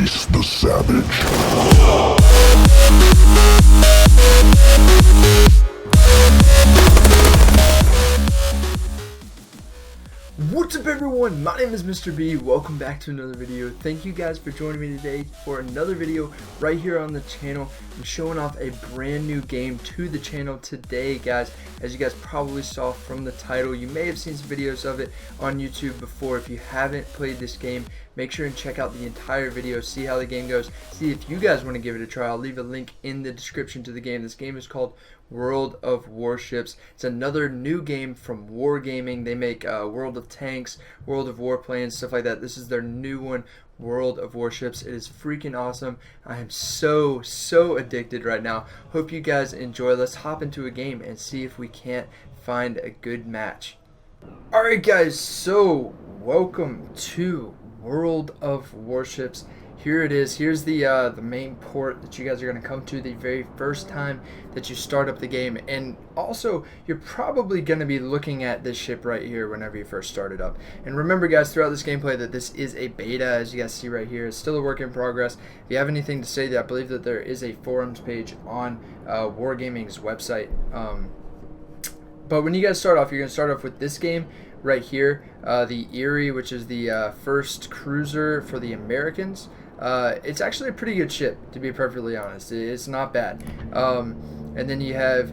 Face the savage. What's up everyone, my name is Mr. B, welcome back to another video. Thank you guys for joining me today for another video right here on the channel. I'm showing off a brand new game to the channel today, guys. As you guys probably saw from the title, you may have seen some videos of it on YouTube before. If you haven't played this game, make sure and check out the entire video, see how the game goes, see if you guys want to give it a try. I'll leave a link in the description to the game. This game is called World of Warships. It's another new game from Wargaming. They make World of Tanks, World of Warplanes, stuff like that. This is their new one, World of Warships. It is freaking awesome. I am so addicted right now. Hope you guys enjoy. Let's hop into a game and see if we can't find a good match. Alright guys, so welcome to World of Warships. Here it is. Here's the main port that you guys are going to come to the very first time that you start up the game. And also, you're probably going to be looking at this ship right here whenever you first start it up. And remember guys, throughout this gameplay that this is a beta, as you guys see right here. It's still a work in progress. If you have anything to say, that I believe that there is a forums page on Wargaming's website. But when you guys start off, you're going to start off with this game right here, the Erie, which is the first cruiser for the Americans. It's actually a pretty good ship, to be perfectly honest. It's not bad. And then you have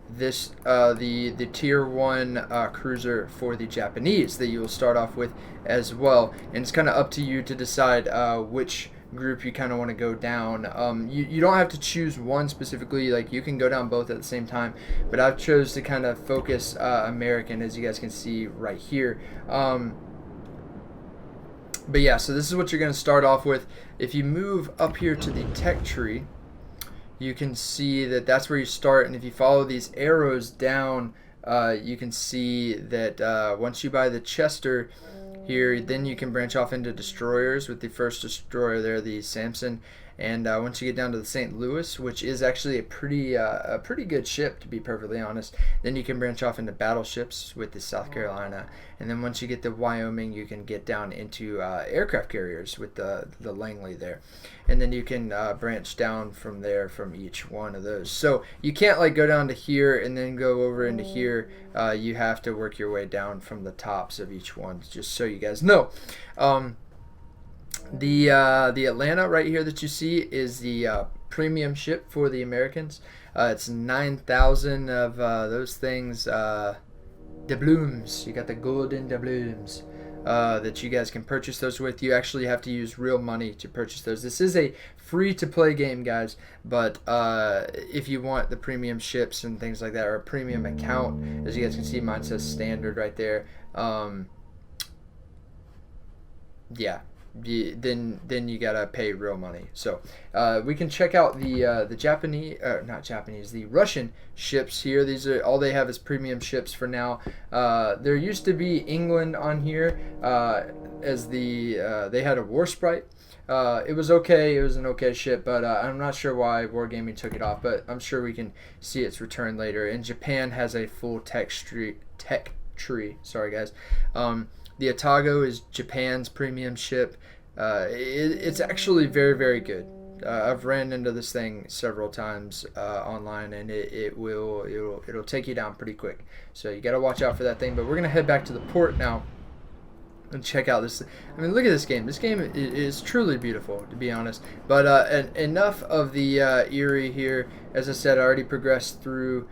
this the tier 1 cruiser for the Japanese that you will start off with as well. And it's kind of up to you to decide which group you kind of want to go down. You don't have to choose one specifically, like you can go down both at the same time, but I've chose to kind of focus American, as you guys can see right here. But yeah, so this is what you're going to start off with. If you move up here to the tech tree, you can see that that's where you start, and if you follow these arrows down, you can see that once you buy the Chester here, then you can branch off into destroyers with the first destroyer there, the Samson. And once you get down to the St. Louis, which is actually a pretty good ship, to be perfectly honest, then you can branch off into battleships with the South Carolina. And then once you get to Wyoming, you can get down into aircraft carriers with the Langley there. And then you can branch down from there from each one of those. So you can't like go down to here and then go over into here. You have to work your way down from the tops of each one, just so you guys know. The Atlanta right here that you see is the premium ship for the Americans. It's 9,000 of those things, doubloons. You got the golden doubloons that you guys can purchase those with. You actually have to use real money to purchase those. This is a free-to-play game, guys, but if you want the premium ships and things like that, or a premium account, as you guys can see, mine says standard right there. Yeah. Then you gotta pay real money. So we can check out the Japanese, not Japanese, the Russian ships here. These are all they have is premium ships for now. There used to be England on here as they had a War Sprite. It was okay. It was an okay ship, but I'm not sure why Wargaming took it off. But I'm sure we can see its return later. And Japan has a full tech tree. Sorry guys. The Otago is Japan's premium ship. It's actually very good. I've ran into this thing several times online, and it'll take you down pretty quick. So you got to watch out for that thing. But we're gonna head back to the port now and check out this. I mean, look at this game. This game is truly beautiful, to be honest. But enough of the Erie here. As I said, I already progressed through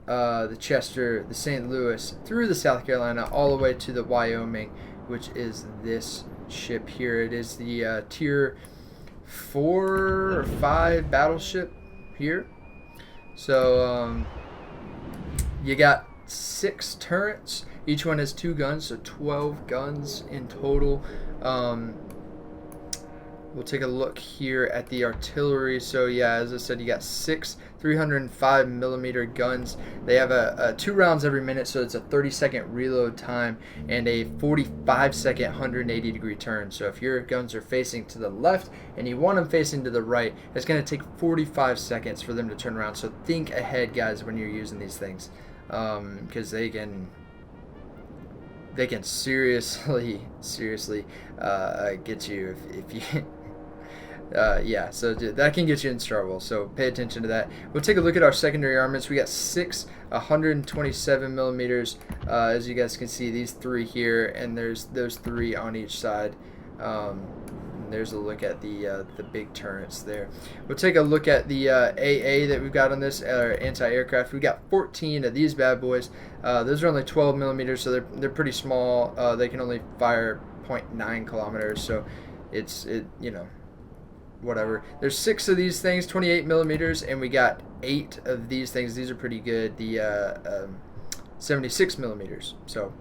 the Chester, the St. Louis, through the South Carolina, all the way to the Wyoming, which is this ship here. It is the tier 4 or 5 battleship here. So you got 6 turrets. Each one has 2 guns, so 12 guns in total. We'll take a look here at the artillery. So yeah, as I said, you got 6 305mm guns. They have 2 rounds every minute, so it's a 30-second reload time and a 45-second 180-degree turn. So if your guns are facing to the left and you want them facing to the right, it's going to take 45 seconds for them to turn around. So think ahead, guys, when you're using these things, because they can seriously get you if you Yeah, so that can get you in trouble, so pay attention to that. We'll take a look at our secondary armaments. We got 6 127 millimeters, as you guys can see, these 3 here, and there's those 3 on each side. There's a look at the big turrets there. We'll take a look at the AA that we've got on this, anti-aircraft. We got 14 of these bad boys. Those are only 12 millimeters, so they're pretty small. They can only fire 0.9 kilometers, so you know, whatever. There's 6 of these things, 28 millimeters, and we got 8 of these things. These are pretty good. The 76 millimeters, so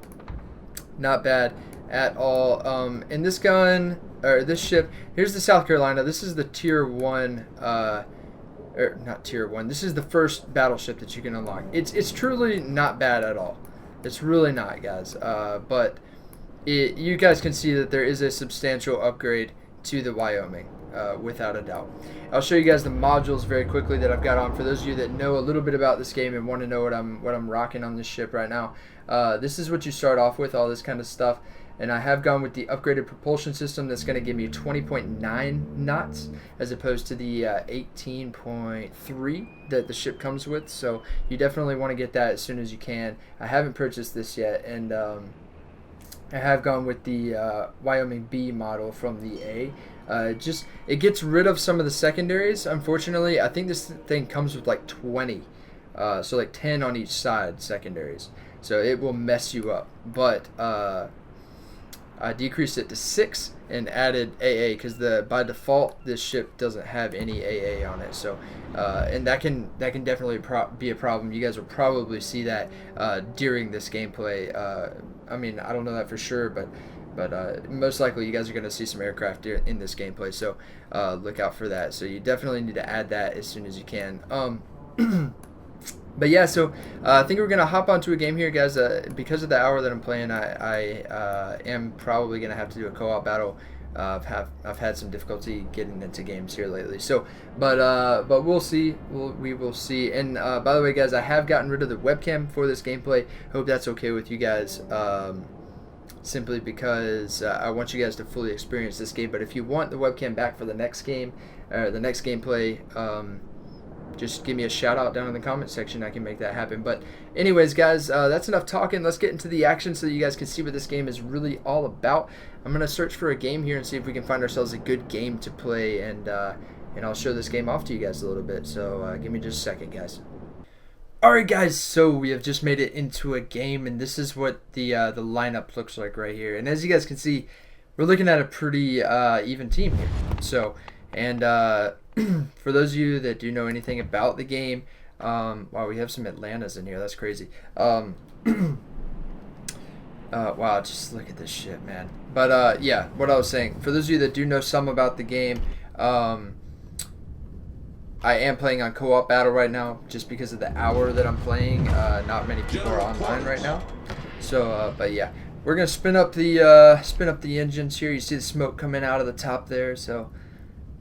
not bad at all. And this gun, or this ship, here's the South Carolina. This is the tier 1, or not tier 1. This is the first battleship that you can unlock. It's truly not bad at all. It's really not, guys. But you guys can see that there is a substantial upgrade to the Wyoming. Without a doubt. I'll show you guys the modules very quickly that I've got on. For those of you that know a little bit about this game and want to know what I'm rocking on this ship right now, this is what you start off with, all this kind of stuff. And I have gone with the upgraded propulsion system that's going to give me 20.9 knots as opposed to the 18.3 that the ship comes with. So you definitely want to get that as soon as you can. I haven't purchased this yet, and I have gone with the Wyoming B model from the A. It gets rid of some of the secondaries. Unfortunately, I think this thing comes with like 20, so like 10 on each side secondaries. So it will mess you up. But I decreased it to 6 and added AA because by default this ship doesn't have any AA on it. So and that can definitely be a problem. You guys will probably see that during this gameplay. I mean, I don't know that for sure, but most likely you guys are going to see some aircraft in this gameplay, so look out for that. So you definitely need to add that as soon as you can. But yeah, so I think we're going to hop onto a game here, guys. Because of the hour that I'm playing, I am probably going to have to do a co-op battle. I've had some difficulty getting into games here lately, so but we'll see. We will see. And by the way, guys, I have gotten rid of the webcam for this gameplay. Hope that's okay with you guys. Simply because I want you guys to fully experience this game. But if you want the webcam back for the next game, or the next gameplay, just give me a shout out down in the comment section. I can make that happen. But anyways, guys, that's enough talking. Let's get into the action so that you guys can see what this game is really all about. I'm gonna search for a game here and see if we can find ourselves a good game to play, and I'll show this game off to you guys a little bit. So give me just a second, guys. Alright, guys, so we have just made it into a game, and this is what the lineup looks like right here. And as you guys can see, we're looking at a pretty even team here. So, and for those of you that do know anything about the game, wow, we have some Atlantas in here. That's crazy. Wow, just look at this shit, man. But yeah, what I was saying, for those of you that do know some about the game, I am playing on co-op battle right now just because of the hour that I'm playing. Not many people are online right now. So, but yeah, we're gonna spin up the engines here. You see the smoke coming out of the top there. So,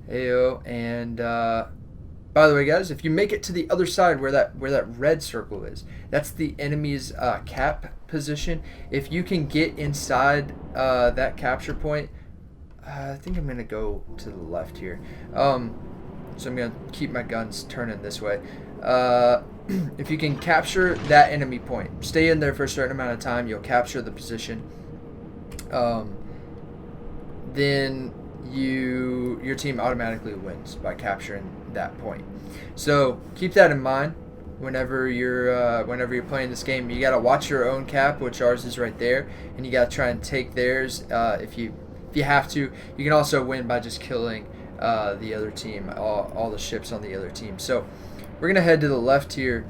heyo. And by the way, guys, if you make it to the other side where that red circle is, that's the enemy's cap position. If you can get inside that capture point, I think I'm gonna go to the left here. So I'm going to keep my guns turning this way. If you can capture that enemy point, stay in there for a certain amount of time, you'll capture the position. Then your team automatically wins by capturing that point. So keep that in mind whenever you're playing this game. You got to watch your own cap, which ours is right there, and you got to try and take theirs. If you have to, you can also win by just killing the other team, all the ships on the other team. So we're gonna head to the left here.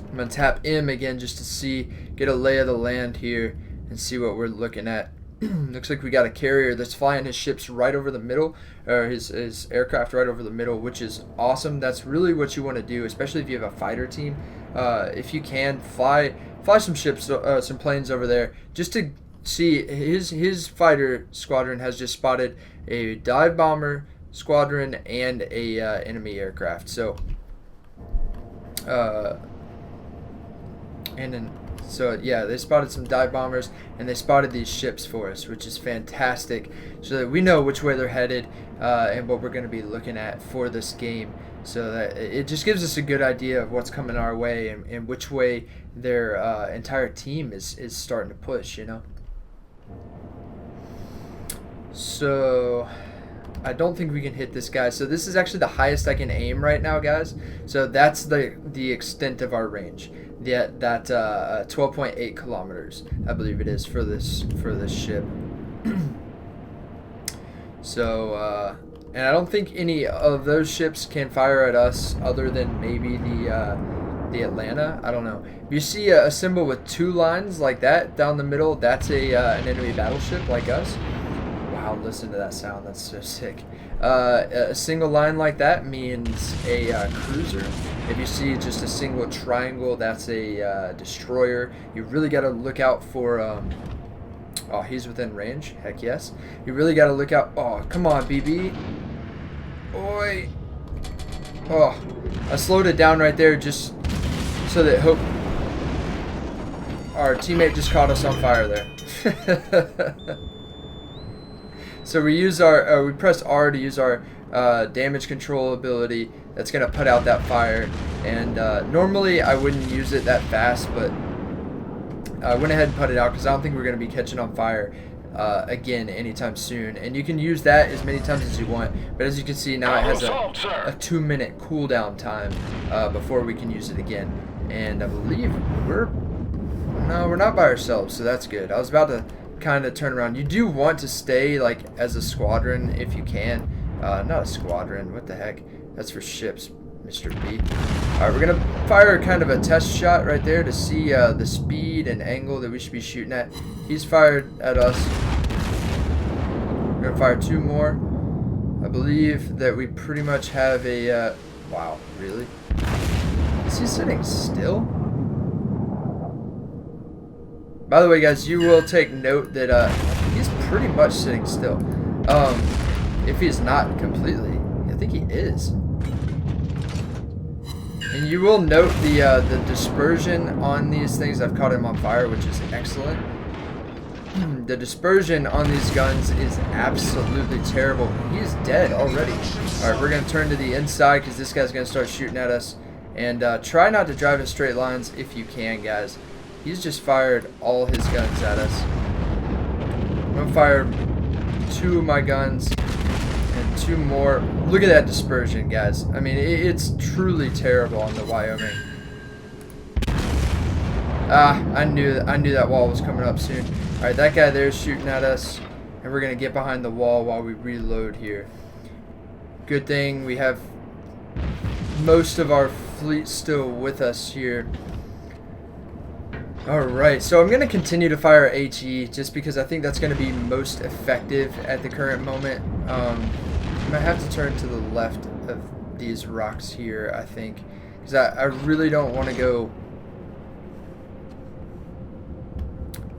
I'm gonna tap M again just to get a lay of the land here and see what we're looking at. Looks like we got a carrier that's flying his ships right over the middle, or his aircraft right over the middle, which is awesome. That's really what you want to do, especially if you have a fighter team. If you can fly some ships, some planes over there, just to see. His fighter squadron has just spotted a dive bomber squadron and a enemy aircraft. So and then So yeah, they spotted some dive bombers, and they spotted these ships for us, which is fantastic, so that we know which way they're headed and what we're going to be looking at for this game. So that it just gives us a good idea of what's coming our way, and which way their entire team is starting to push, you know. So I don't think we can hit this guy. So this is actually the highest I can aim right now, guys. So that's the extent of our range. That 12.8 kilometers, I believe it is, for this ship. So and I don't think any of those ships can fire at us other than maybe the Atlanta. I don't know. If you see a symbol with two lines like that down the middle, that's an enemy battleship like us. Wow, listen to that sound. That's so sick. A single line like that means a cruiser. If you see just a single triangle, that's a destroyer. You really got to look out for... oh, he's within range. Heck yes. You really got to look out... Oh, come on, BB. Oi. Oh, I slowed it down right there just so that hope... Our teammate just caught us on fire there. So we use our, we press R to use our damage control ability. That's gonna put out that fire. And normally I wouldn't use it that fast, but I went ahead and put it out because I don't think we're gonna be catching on fire again anytime soon. And you can use that as many times as you want. But as you can see now, it has a 2-minute cooldown time before we can use it again. And I believe we're not by ourselves, so that's good. I was about to kind of turn around. You do want to stay like as a squadron if you can. Not a squadron, what the heck, that's for ships, Mr. B. Alright, we're gonna fire kind of a test shot right there to see the speed and angle that we should be shooting at. He's fired at us. We're gonna fire 2 more. I believe that we pretty much have a wow, really? Is he sitting still? By the way, guys, you will take note that he's pretty much sitting still. If he's not completely, I think he is. And you will note the dispersion on these things. I've caught him on fire, which is excellent. The dispersion on these guns is absolutely terrible. He's dead already. All right, we're gonna turn to the inside because this guy's gonna start shooting at us. And try not to drive in straight lines if you can, guys. He's just fired all his guns at us. I'm gonna fire 2 of my guns and 2 more. Look at that dispersion, guys. I mean, it's truly terrible on the Wyoming. I knew that wall was coming up soon. All right, that guy there is shooting at us, and we're gonna get behind the wall while we reload here. Good thing we have most of our fleet still with us here. Alright, so I'm going to continue to fire HE just because I think that's going to be most effective at the current moment. I might have to turn to the left of these rocks here, I think, because I really don't want to go...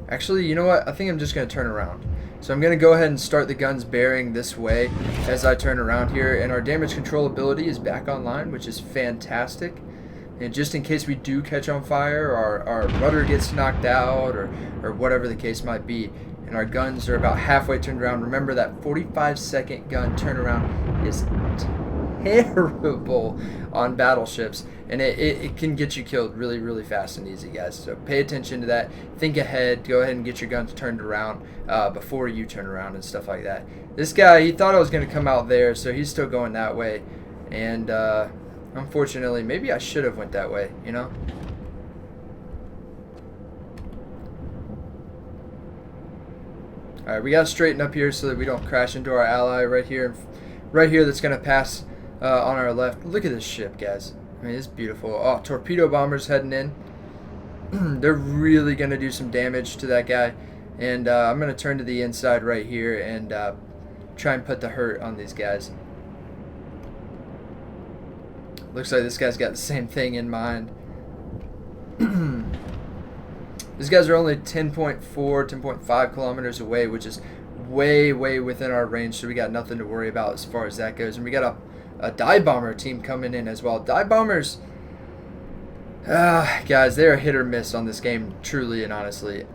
Actually, you know what? I think I'm just going to turn around. So I'm going to go ahead and start the guns bearing this way as I turn around here, and our damage control ability is back online, which is fantastic. And just in case we do catch on fire, our rudder gets knocked out, or whatever the case might be, and our guns are about halfway turned around. Remember that 45-second gun turnaround is terrible on battleships, and it can get you killed really, really fast and easy, guys. So pay attention to that. Think ahead. Go ahead and get your guns turned around before you turn around and stuff like that. This guy, he thought I was going to come out there, so he's still going that way, and unfortunately, maybe I should have went that way, you know? Alright, we gotta straighten up here so that we don't crash into our ally right here that's gonna pass on our left. Look at this ship, guys. I mean, it's beautiful. Oh, torpedo bombers heading in. They're really gonna do some damage to that guy. And I'm gonna turn to the inside right here and try and put the hurt on these guys. Looks like this guy's got the same thing in mind. These guys are only 10.4, 10.5 kilometers away, which is way, way within our range, so we got nothing to worry about as far as that goes. And we got a dive bomber team coming in as well. Dive bombers, Guys, they're hit or miss on this game, truly and honestly.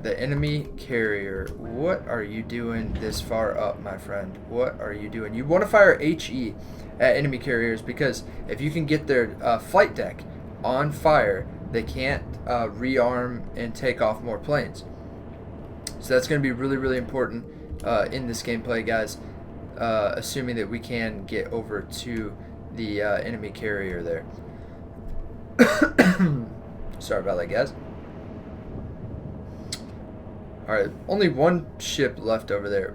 The enemy carrier. What are you doing this far up, my friend? What are you doing? You want to fire HE at enemy carriers because if you can get their flight deck on fire, they can't rearm and take off more planes. So that's going to be really, really important in this gameplay, guys. Assuming that we can get over to the enemy carrier there. Sorry about that, guys. Alright, only one ship left over there.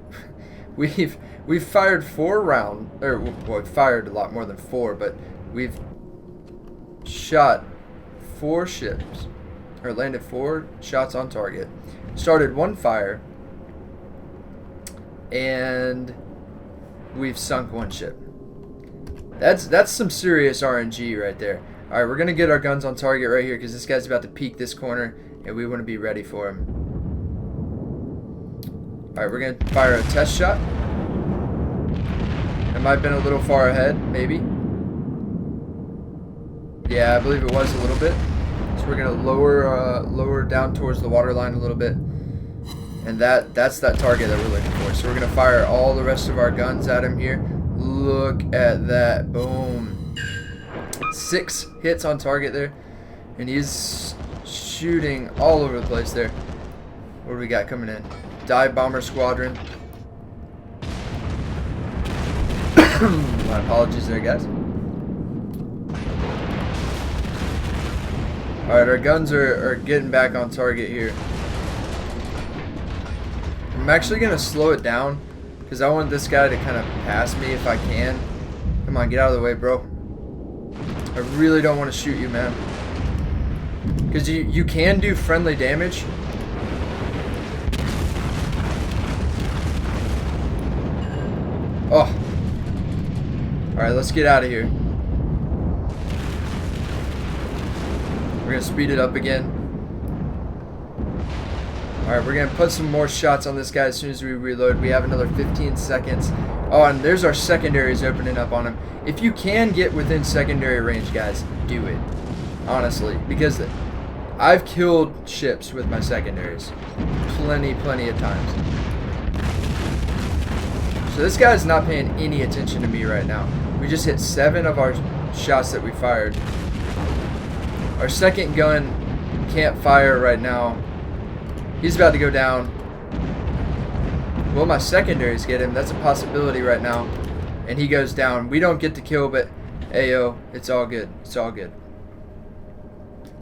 We've fired 4 rounds, or well, we've fired a lot more than 4, but we've shot 4 ships, or landed 4 shots on target, started 1 fire, and we've sunk 1 ship. That's some serious RNG right there. Alright, we're going to get our guns on target right here because this guy's about to peek this corner and we want to be ready for him. Alright, we're going to fire a test shot. It might have been a little far ahead, maybe. Yeah, I believe it was a little bit. So we're going to lower down towards the water line a little bit. And that's that target that we're looking for. So we're going to fire all the rest of our guns at him here. Look at that. Boom. 6 hits on target there, and he's shooting all over the place there. What do we got coming in? Dive bomber squadron. My apologies there, guys. Alright, our guns are getting back on target here. I'm actually going to slow it down because I want this guy to kind of pass me if I can. Come on, get out of the way, bro. I really don't want to shoot you, man. Because you can do friendly damage. Oh. Alright, let's get out of here. We're going to speed it up again. Alright, we're going to put some more shots on this guy as soon as we reload. We have another 15 seconds. Oh, and there's our secondaries opening up on him. If you can get within secondary range, guys, do it. Honestly, because I've killed ships with my secondaries plenty of times. So this guy's not paying any attention to me right now. We just hit 7 of our shots that we fired. Our second gun can't fire right now. He's about to go down. Will my secondaries get him? That's a possibility right now. And he goes down. We don't get the kill, but ayo, it's all good. It's all good.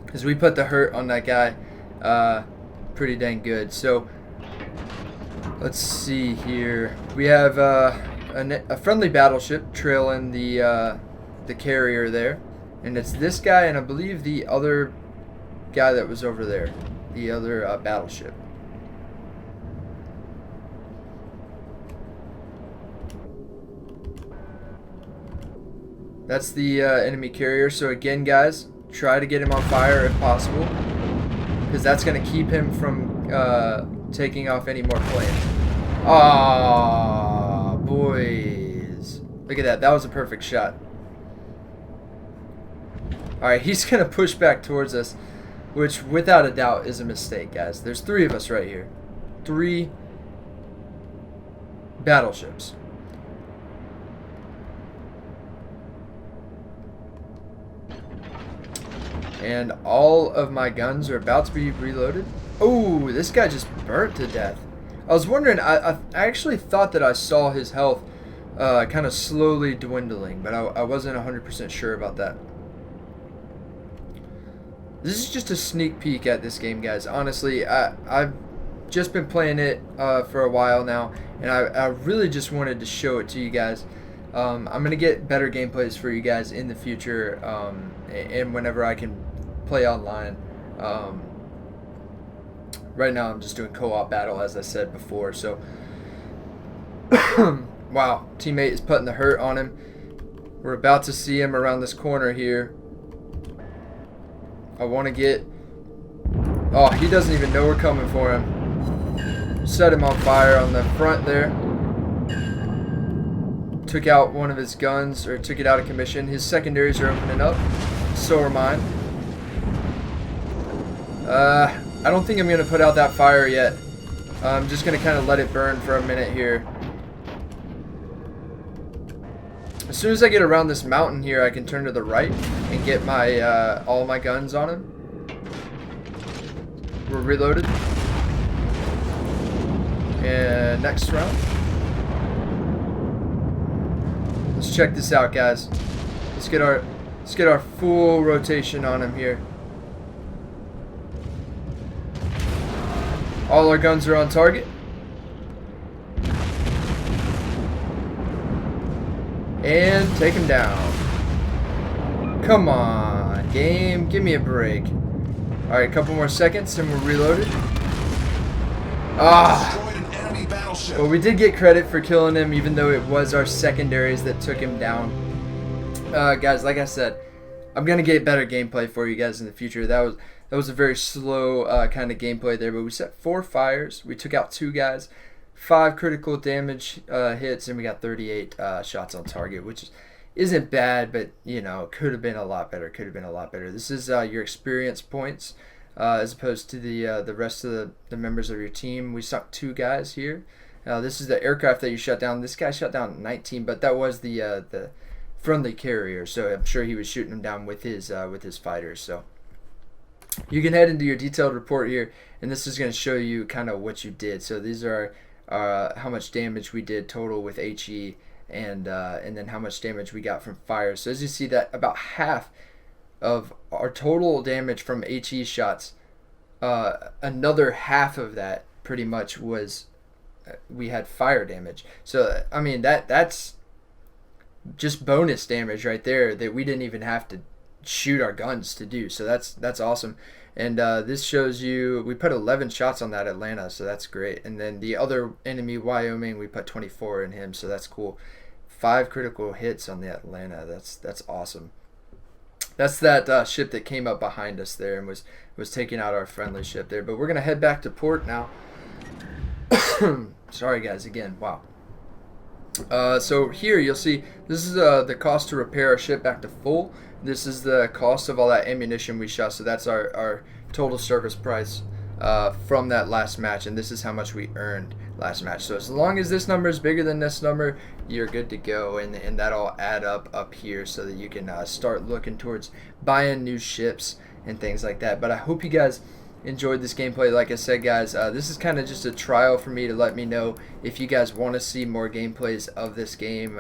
Because we put the hurt on that guy pretty dang good. So, let's see here. We have a friendly battleship trailing the carrier there. And it's this guy and I believe the other guy that was over there. The other battleship. That's the enemy carrier. So again, guys, try to get him on fire if possible, because that's going to keep him from taking off any more planes. Ah, boys. Look at that. That was a perfect shot. Alright, he's going to push back towards us, which without a doubt is a mistake, guys. There's 3 of us right here. 3 battleships. And all of my guns are about to be reloaded. Oh, this guy just burnt to death. I was wondering, I actually thought that I saw his health kind of slowly dwindling, but I wasn't 100% sure about that. This is just a sneak peek at this game, guys. Honestly, I've just been playing it for a while now, and I really just wanted to show it to you guys. I'm going to get better gameplays for you guys in the future, and whenever I can play online. Right now I'm just doing co-op battle, as I said before. So wow, teammate is putting the hurt on him. We're about to see him around this corner here. I want to get... Oh, he doesn't even know we're coming for him. Set him on fire on the front there. Took out one of his guns, or took it out of commission. His secondaries are opening up. So are mine. I don't think I'm going to put out that fire yet. I'm just going to kind of let it burn for a minute here. As soon as I get around this mountain here, I can turn to the right and get my all my guns on him. We're reloaded. And next round. Let's check this out, guys. Let's get our full rotation on him here. All our guns are on target. And take him down. Come on, game. Give me a break. Alright, a couple more seconds and we're reloaded. Ah! Well, we did get credit for killing him, even though it was our secondaries that took him down. Guys, like I said, I'm going to get better gameplay for you guys in the future. That was a very slow kind of gameplay there, but we set 4 fires. We took out 2 guys. 5 critical damage hits, and we got 38 shots on target, which isn't bad, but you know, could have been a lot better. Could have been a lot better. This is your experience points as opposed to the rest of the members of your team. We sunk 2 guys here. This is the aircraft that you shut down. This guy shut down 19, but that was the friendly carrier, so I'm sure he was shooting them down with his fighters. So you can head into your detailed report here, and this is going to show you kind of what you did. So these are how much damage we did total with HE, and then how much damage we got from fire. So as you see, that about half of our total damage from HE shots, another half of that pretty much was we had fire damage. So I mean, that's just bonus damage right there that we didn't even have to shoot our guns to do. So that's awesome. And this shows you we put 11 shots on that Atlanta, so that's great. And then the other enemy, Wyoming, we put 24 in him, so that's cool. 5 critical hits on the Atlanta. That's awesome. That's that ship that came up behind us there and was taking out our friendly ship there. But we're gonna head back to port now. Sorry guys, again, wow. So here you'll see this is the cost to repair our ship back to full. This is the cost of all that ammunition we shot, so that's our total service price from that last match, and this is how much we earned last match. So as long as this number is bigger than this number, you're good to go, and that'll add up here so that you can start looking towards buying new ships and things like that. But I hope you guys enjoyed this gameplay. Like I said, guys, this is kind of just a trial for me to let me know if you guys want to see more gameplays of this game.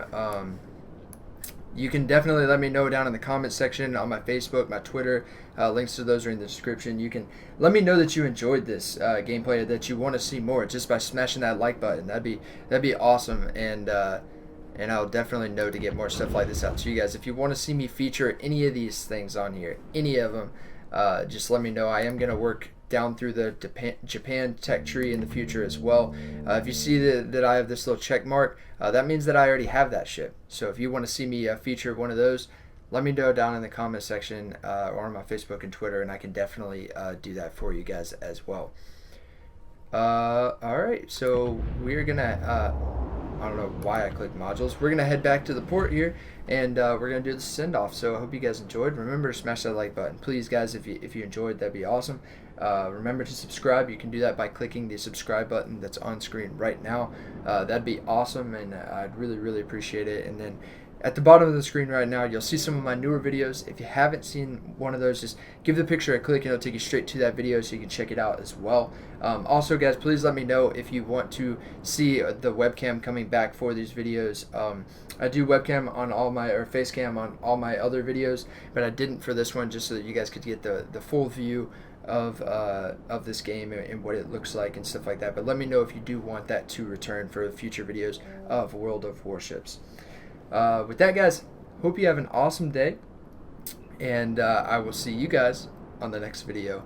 You can definitely let me know down in the comment section on my Facebook, my Twitter. Links to those are in the description. You can let me know that you enjoyed this gameplay, that you want to see more, just by smashing that like button. That'd be awesome, and I'll definitely know to get more stuff like this out to you guys. If you want to see me feature any of these things on here, any of them, just let me know. I am gonna work down through the Japan tech tree in the future as well. If you see that I have this little check mark, that means that I already have that ship. So if you want to see me feature one of those, let me know down in the comment section or on my Facebook and Twitter, and I can definitely do that for you guys as well. Alright, so we're gonna I don't know why I clicked modules. We're gonna head back to the port here, and we're gonna do the send off. So I hope you guys enjoyed. Remember to smash that like button, please, guys. If you enjoyed, that'd be awesome. Remember to subscribe. You can do that by clicking the subscribe button that's on screen right now. That'd be awesome, and I'd really appreciate it. And then at the bottom of the screen right now, you'll see some of my newer videos. If you haven't seen one of those, just give the picture a click and it'll take you straight to that video so you can check it out as well. Also, guys, please let me know if you want to see the webcam coming back for these videos. I do webcam on all my, or face cam on all my other videos, but I didn't for this one, just so that you guys could get the full view of this game and what it looks like and stuff like that. But let me know if you do want that to return for future videos of World of Warships. With that, guys, hope you have an awesome day, and I will see you guys on the next video.